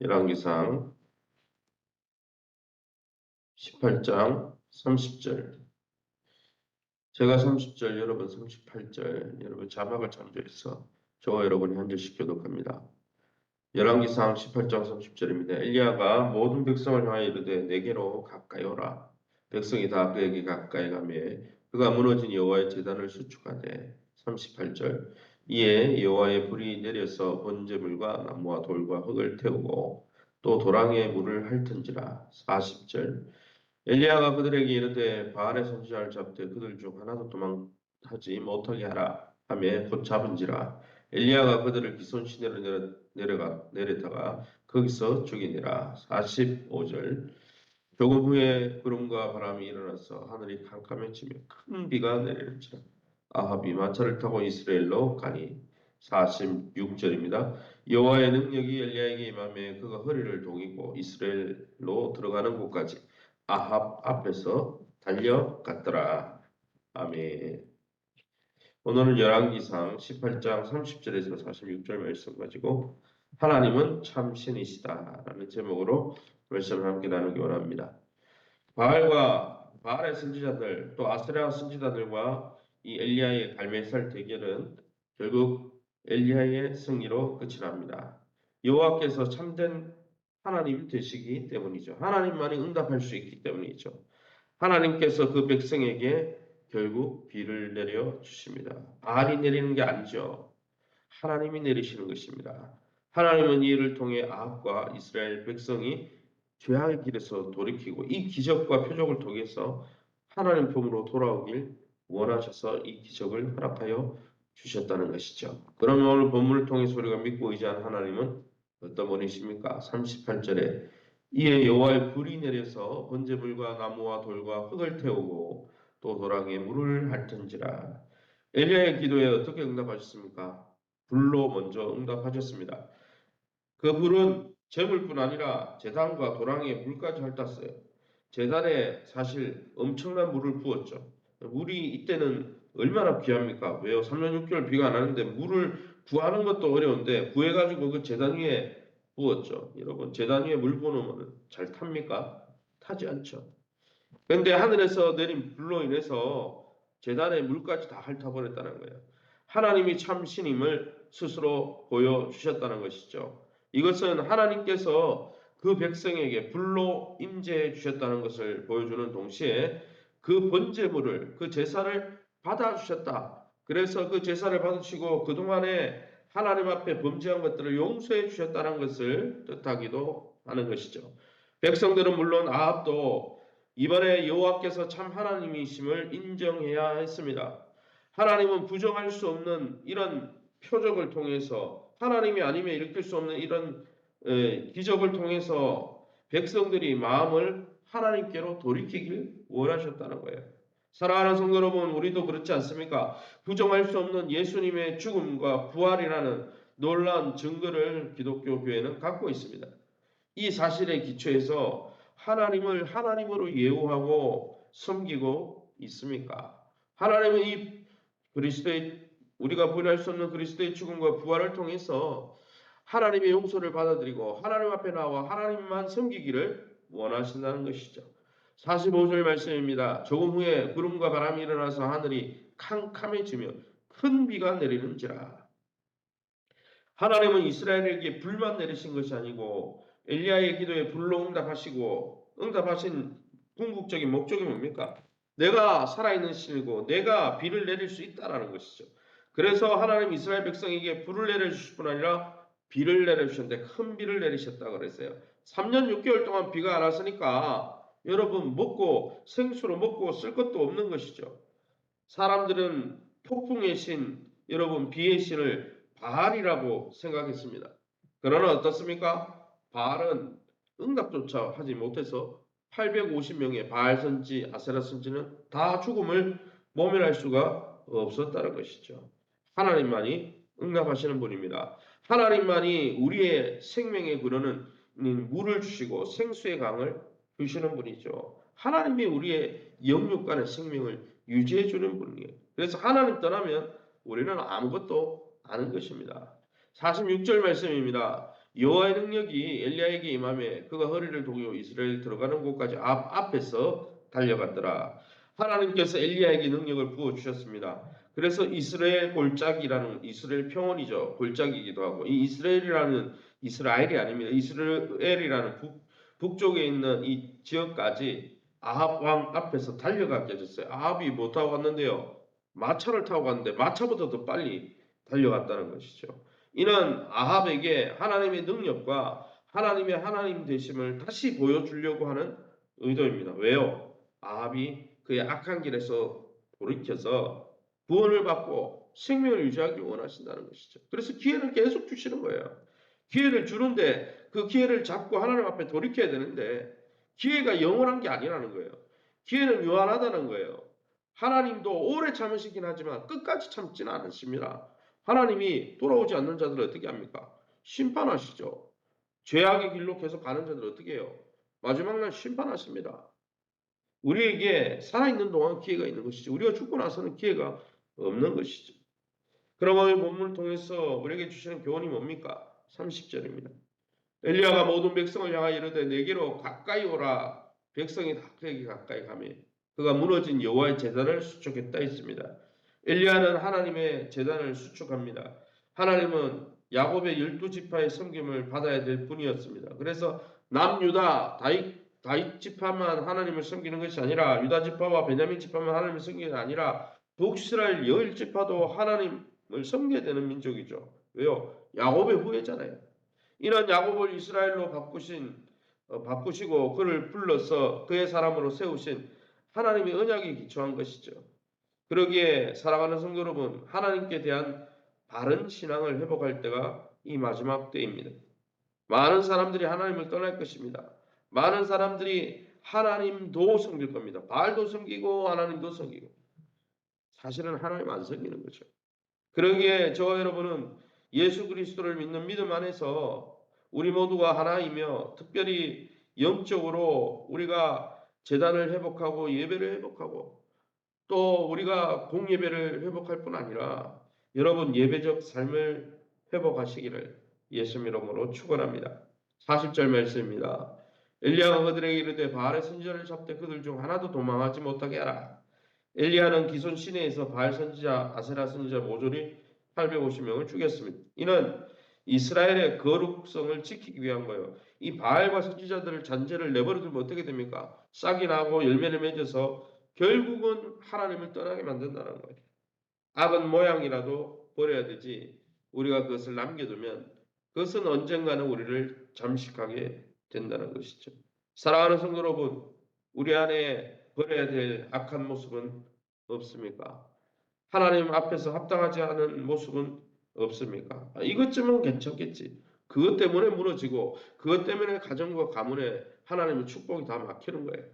열왕기상 18장 30절. 제가 30절, 여러분 38절, 여러분 자막을 참조해서 저와 여러분이 한 절씩 교독합니다. 열왕기상 18장 30절입니다. 엘리야가 모든 백성을 향하여 이르되 내게로 가까이 오라. 백성이 다 그에게 가까이 가며 그가 무너진 여호와의 제단을 수축하되 38절. 이에 여호와의 불이 내려서 번제물과 나무와 돌과 흙을 태우고 또 도랑에 물을 핥은지라. 40절. 엘리야가 그들에게 이르되 바알의 선지자를 잡되 그들 중 하나도 도망하지 못하게 하라 하며 곧 잡은지라. 엘리야가 그들을 기손 시내로 내려다가 거기서 죽이니라. 45절. 조금 후에 구름과 바람이 일어나서 하늘이 캄캄해지며 큰 비가 내리는지라. 아합이 마차를 타고 이스라엘로 가니. 46절입니다. 여호와의 능력이 엘리야에게 임하며 그가 허리를 동이고 이스라엘로 들어가는 곳까지 아합 앞에서 달려갔더라. 아멘. 오늘은 열왕기상 18장 30절에서 46절 말씀 가지고 하나님은 참 신이시다라는 제목으로 말씀을 함께 나누기 원합니다. 바알의 선지자들 또 아세라 선지자들과 이 엘리야의 갈멜살 대결은 결국 엘리야의 승리로 끝이 납니다. 여호와께서 참된 하나님 되시기 때문이죠. 하나님만이 응답할 수 있기 때문이죠. 하나님께서 그 백성에게 결국 비를 내려 주십니다. 바알이 내리는 게 아니죠. 하나님이 내리시는 것입니다. 하나님은 이 일을 통해 아합과 이스라엘 백성이 죄악의 길에서 돌이키고 이 기적과 표적을 통해서 하나님 품으로 돌아오길 원하셔서 이 기적을 허락하여 주셨다는 것이죠. 그러면 오늘 본문을 통해서 우리가 믿고 의지한 하나님은 어떤 분이십니까? 38절에 이에 여호와의 불이 내려서 번제물과 나무와 돌과 흙을 태우고 또 도랑에 물을 핥은지라. 엘리야의 기도에 어떻게 응답하셨습니까? 불로 먼저 응답하셨습니다. 그 불은 제물뿐 아니라 제단과 도랑에 물까지 핥았어요. 제단에 사실 엄청난 물을 부었죠. 물이 이때는 얼마나 귀합니까? 왜요? 3년 6개월 비가 안 하는데 물을 구하는 것도 어려운데 구해가지고 그 제단 위에 부었죠. 여러분 제단 위에 물 부어놓으면 잘 탑니까? 타지 않죠. 그런데 하늘에서 내린 불로 인해서 제단의 물까지 다 핥아버렸다는 거예요. 하나님이 참 신임을 스스로 보여주셨다는 것이죠. 이것은 하나님께서 그 백성에게 불로 임재해 주셨다는 것을 보여주는 동시에 그 번제물을, 그 제사를 받아주셨다. 그래서 그 제사를 받으시고 그동안에 하나님 앞에 범죄한 것들을 용서해 주셨다는 것을 뜻하기도 하는 것이죠. 백성들은 물론 아합도 이번에 여호와께서 참 하나님이심을 인정해야 했습니다. 하나님은 부정할 수 없는 이런 표적을 통해서 하나님이 아니면 일으킬 수 없는 이런 기적을 통해서 백성들이 마음을 하나님께로 돌이키길 원하셨다는 거예요. 사랑하는 성도 여러분, 우리도 그렇지 않습니까? 부정할 수 없는 예수님의 죽음과 부활이라는 놀라운 증거를 기독교 교회는 갖고 있습니다. 이 사실에 기초해서 하나님을 하나님으로 예우하고 섬기고 있습니까? 하나님은 이 그리스도의 우리가 부인할 수 없는 그리스도의 죽음과 부활을 통해서 하나님의 용서를 받아들이고 하나님 앞에 나와 하나님만 섬기기를 원하신다는 것이죠. 45절 말씀입니다. 조금 후에 구름과 바람이 일어나서 하늘이 캄캄해지며 큰 비가 내리는지라. 하나님은 이스라엘에게 불만 내리신 것이 아니고 엘리야의 기도에 불로 응답하신 궁극적인 목적이 뭡니까? 내가 살아있는 신이고 내가 비를 내릴 수 있다라는 것이죠. 그래서 하나님 이스라엘 백성에게 불을 내려주실 뿐 아니라 비를 내려주셨는데 큰 비를 내리셨다고 그랬어요. 3년 6개월 동안 비가 안 왔으니까 여러분 생수로 먹고 쓸 것도 없는 것이죠. 사람들은 폭풍의 신, 여러분 비의 신을 바알이라고 생각했습니다. 그러나 어떻습니까? 바알은 응답조차 하지 못해서 850명의 바알 선지, 아세라 선지는 다 죽음을 모면할 수가 없었다는 것이죠. 하나님만이 응답하시는 분입니다. 하나님만이 우리의 생명의 근원은 물을 주시고 생수의 강을 주시는 분이죠. 하나님이 우리의 영육간의 생명을 유지해 주는 분이에요. 그래서 하나님 떠나면 우리는 아무것도 아는 것입니다. 46절 말씀입니다. 여호와의 능력이 엘리야에게 임하매 그가 허리를 동이고 이스라엘 들어가는 곳까지 앞에서 달려갔더라. 하나님께서 엘리야에게 능력을 부어 주셨습니다. 그래서 이스라엘 골짜기라는 이스라엘 평원이죠. 골짜기이기도 하고 이 이스라엘이라는 이스라엘이 아닙니다. 이스라엘이라는 북쪽에 있는 이 지역까지 아합 왕 앞에서 달려가게 해줬어요. 아합이 뭐 타고 갔는데요. 마차를 타고 갔는데 마차보다 더 빨리 달려갔다는 것이죠. 이는 아합에게 하나님의 능력과 하나님의 하나님 되심을 다시 보여주려고 하는 의도입니다. 왜요? 아합이 그의 악한 길에서 돌이켜서 구원을 받고 생명을 유지하기 원하신다는 것이죠. 그래서 기회를 계속 주시는 거예요. 기회를 주는데 그 기회를 잡고 하나님 앞에 돌이켜야 되는데 기회가 영원한 게 아니라는 거예요. 기회는 유한하다는 거예요. 하나님도 오래 참으시긴 하지만 끝까지 참지는 않으십니다. 하나님이 돌아오지 않는 자들을 어떻게 합니까? 심판하시죠. 죄악의 길로 계속 가는 자들을 어떻게 해요? 마지막 날 심판하십니다. 우리에게 살아있는 동안 기회가 있는 것이죠. 우리가 죽고 나서는 기회가 없는 것이죠. 그럼 오늘 본문을 통해서 우리에게 주시는 교훈이 뭡니까? 30절입니다. 엘리야가 모든 백성을 향하여 이르되 내게로 가까이 오라. 백성이 다 그에게 가까이 가며 그가 무너진 여호와의 제단을 수축했다 했습니다. 엘리야는 하나님의 제단을 수축합니다. 하나님은 야곱의 12지파의 섬김을 받아야 될 뿐이었습니다. 그래서 남유다 다윗 지파만 하나님을 섬기는 것이 아니라 유다 지파와 베냐민 지파만 하나님을 섬기는 게 아니라 북이스라엘 10지파도 하나님을 섬겨야 되는 민족이죠. 왜요? 야곱의 후예잖아요. 이는 야곱을 이스라엘로 바꾸시고 그를 불러서 그의 사람으로 세우신 하나님의 언약에 기초한 것이죠. 그러기에 사랑하는 성도 여러분, 하나님께 대한 바른 신앙을 회복할 때가 이 마지막 때입니다. 많은 사람들이 하나님을 떠날 것입니다. 많은 사람들이 하나님도 섬길 겁니다. 바알도 섬기고 하나님도 섬기고 사실은 하나님 안 섬기는 거죠. 그러기에 저와 여러분은 예수 그리스도를 믿는 믿음 안에서 우리 모두가 하나이며 특별히 영적으로 우리가 제단을 회복하고 예배를 회복하고 또 우리가 공예배를 회복할 뿐 아니라 여러분 예배적 삶을 회복하시기를 예수 이름으로 축원합니다. 40절 말씀입니다. 엘리야가 그들에게 이르되 바알의 선지자를 잡되 그들 중 하나도 도망하지 못하게 하라. 엘리야는 기손 시내에서 바알 선지자 아세라 선지자 모조리 850명을 죽였습니다. 이는 이스라엘의 거룩성을 지키기 위한 거예요. 이 바알과 선지자들을 잔재를 내버려두면 어떻게 됩니까? 싹이 나고 열매를 맺어서 결국은 하나님을 떠나게 만든다는 거예요. 악은 모양이라도 버려야 되지 우리가 그것을 남겨두면 그것은 언젠가는 우리를 잠식하게 된다는 것이죠. 사랑하는 성도 여러분, 우리 안에 버려야 될 악한 모습은 없습니까? 하나님 앞에서 합당하지 않은 모습은 없습니까? 이것쯤은 괜찮겠지. 그것 때문에 무너지고 그것 때문에 가정과 가문에 하나님의 축복이 다 막히는 거예요.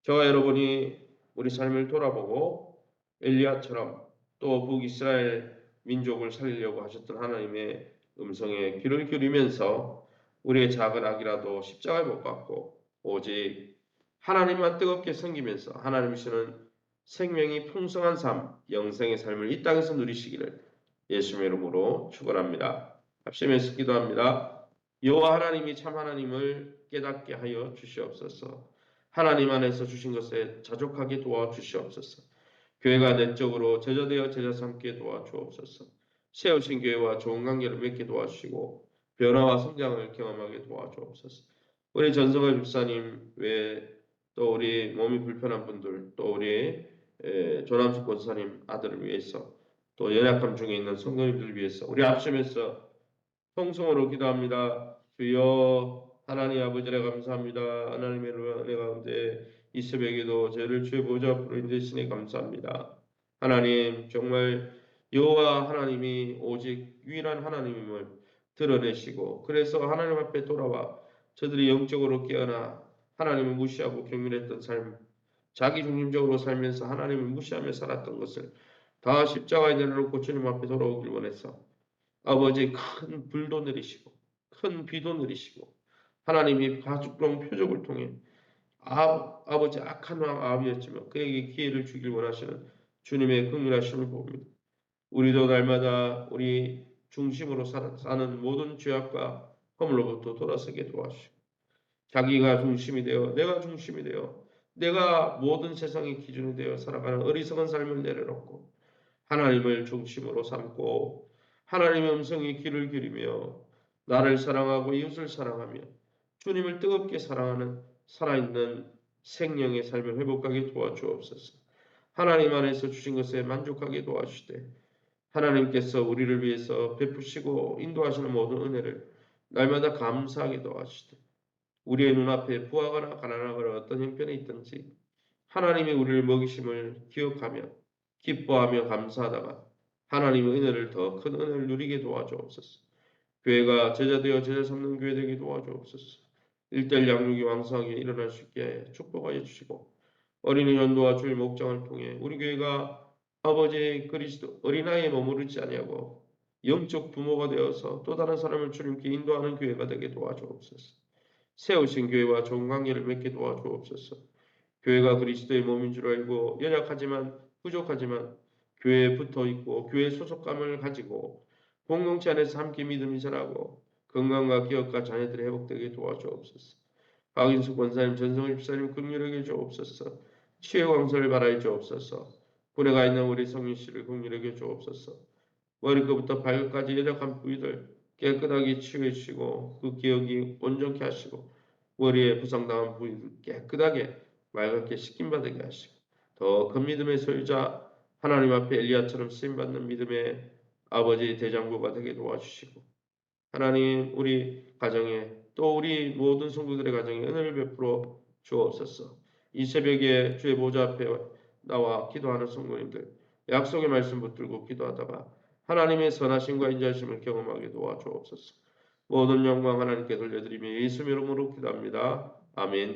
저와 여러분이 우리 삶을 돌아보고 엘리야처럼 또 북이스라엘 민족을 살리려고 하셨던 하나님의 음성에 귀를 기울이면서 우리의 작은 악이라도 십자가에 못 박고 오직 하나님만 뜨겁게 섬기면서 하나님 주시는 생명이 풍성한 삶, 영생의 삶을 이 땅에서 누리시기를 예수님의 이름으로 축원합니다. 합심해서 기도합니다. 여호와 하나님이 참 하나님을 깨닫게 하여 주시옵소서. 하나님 안에서 주신 것에 자족하게 도와주시옵소서. 교회가 내적으로 제자되어 제자 삼게 도와주옵소서. 세우신 교회와 좋은 관계를 맺게 도와주시고 변화와 성장을 경험하게 도와주옵소서. 우리 전성을 집사님 외에 또 우리 몸이 불편한 분들 또 우리 조남식 권사님 아들을 위해서 또 연약함 중에 있는 성도님들을 위해서 우리 합심해서 통성으로 기도합니다. 주여 하나님 아버지를 감사합니다. 하나님의 은혜 가운데 이 새벽에도 저를 주의 보좌 앞으로 인도하시니 감사합니다. 하나님 정말 여호와 하나님이 오직 유일한 하나님임을 드러내시고 그래서 하나님 앞에 돌아와 저들이 영적으로 깨어나 하나님을 무시하고 경멸했던 삶 자기 중심적으로 살면서 하나님을 무시하며 살았던 것을 다 십자가에 내려놓고 주님 앞에 돌아오길 원해서 아버지 큰 불도 내리시고 큰 비도 내리시고 하나님이 가축long 표적을 통해 아버지 악한 왕 아합이었지만 그에게 기회를 주길 원하시는 주님의 긍휼하심을 봅니다. 우리도 날마다 우리 중심으로 사는 모든 죄악과 허물로부터 돌아서게 도와주시고 자기가 중심이 되어 내가 중심이 되어 내가 모든 세상의 기준이 되어 살아가는 어리석은 삶을 내려놓고 하나님을 중심으로 삼고 하나님의 음성에 귀를 기울이며 나를 사랑하고 이웃을 사랑하며 주님을 뜨겁게 사랑하는 살아있는 생명의 삶을 회복하게 도와주옵소서. 하나님 안에서 주신 것에 만족하게 도와주시되 하나님께서 우리를 위해서 베푸시고 인도하시는 모든 은혜를 날마다 감사하게 도와주시되 우리의 눈앞에 부하거나 가난하거나 어떤 형편에 있든지 하나님이 우리를 먹이심을 기억하며 기뻐하며 감사하다가 하나님의 은혜를 더 큰 은혜를 누리게 도와주옵소서. 교회가 제자되어 제자 삼는 교회 되게 도와주옵소서. 일대일 양육이 왕성하게 일어날 수 있게 축복하여 주시고 어린이 전도와 주일 목장을 통해 우리 교회가 아버지 그리스도 어린아이에 머무르지 아니하고 영적 부모가 되어서 또 다른 사람을 주님께 인도하는 교회가 되게 도와주옵소서. 세우신 교회와 좋은 관계를 맺게 도와주옵소서. 교회가 그리스도의 몸인 줄 알고 연약하지만 부족하지만 교회에 붙어 있고 교회 소속감을 가지고 공동체 안에서 함께 믿음이 전하고 건강과 기업과 자녀들의 회복되게 도와주옵소서. 박인수 권사님, 전성일 집사님 긍휼하게 주옵소서. 치유 광설을 바라여 주옵소서. 군에 가 있는 우리 성윤 씨를 긍휼하게 주옵소서. 머리끝부터 발끝까지 연약한 부위들 깨끗하게 치유해 주시고 그 기억이 온전케 하시고 머리에 부상당한 부위들 깨끗하게 맑게 씻김받게 하시고 더 큰 믿음의 소유자 하나님 앞에 엘리야처럼 쓰임받는 믿음의 아버지 대장부가 되게 도와주시고 하나님 우리 가정에 또 우리 모든 성도들의 가정에 은혜를 베풀어 주옵소서. 이 새벽에 주의 보좌 앞에 나와 기도하는 성도님들 약속의 말씀 붙들고 기도하다가 하나님의 선하심과 인자하심을 경험하게 도와주옵소서. 모든 영광 하나님께 돌려드리며 예수 이름으로 기도합니다. 아멘.